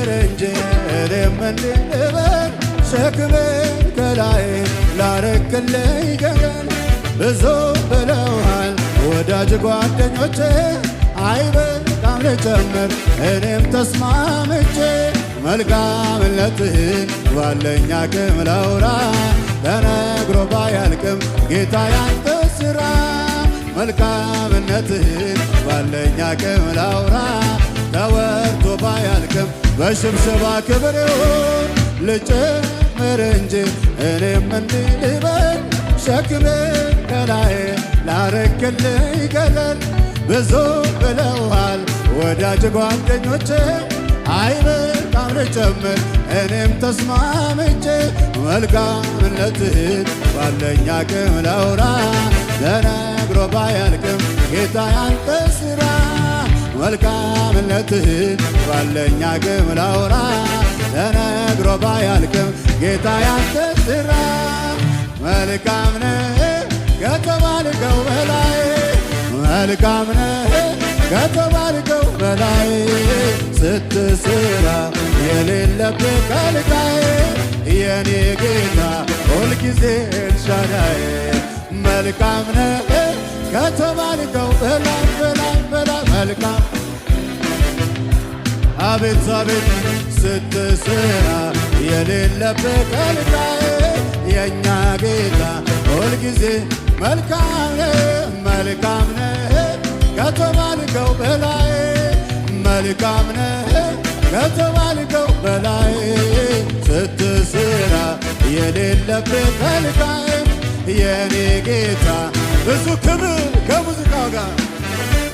ልጨምር እንጂ እኔም እንዲህ ልበል ሸክሜን ከላይ ላረክልኝ ገደል ብዙ ብለውሃል ወዳጅ ጓደኞቼ አይበቃም ልጨምር እኔም ተስማምቼ መልካምነትህን ባለኝ አቅም ላውራ ተነግሮ ባያልቅም ጌታ ያንተ ሥራ መልካምነትህን ባለኝ አቅም ላውራ ተወርቶ ባያልቅም በሽብሸባ ክብር ይሁን ልጨምር እንጂ እኔም እንዲህ ልበል ሸክሜን ከላይ ላረክልኝ ገለል ብዙ ብለውሃል ወዳጅ ጓደኞቼ አይበቃም ልጨምር እኔም ተስማምቼ መልካምነትህን ባለኝ አቅም ላውራ ተነግሮ ባያልቅም ጌታ ያንተ ሥራ መልካምነትህን ባለኝ አቅም ላውራ ተነግሮ ባያልቅም ጌታ ያንተ ሥራ መልካም ነህ ከተባልከው በላይ መልካም ነህ ከተባልከው በላይ ስትሰራ የሌለብህ ከልካዬ የኔ ጌታ ሁልጊዜ ኤልሻዳይ መልካም ነህ ከተባልከው በላይ በላይ በላይ መልካም አቤት አቤት ስትሰራ የሌለብህ ከልካዬ የእኛ ጌታ ሁልጊዜ መልካም ነህ መልካም ነህ ከተባልከው በላይ መልካም ነህ ከተባልከው በላይ ስትሰራ የሌለብህ ከልካዬ የኔ ጌታ ብዙ ክብር ከሙዚቃው ጋር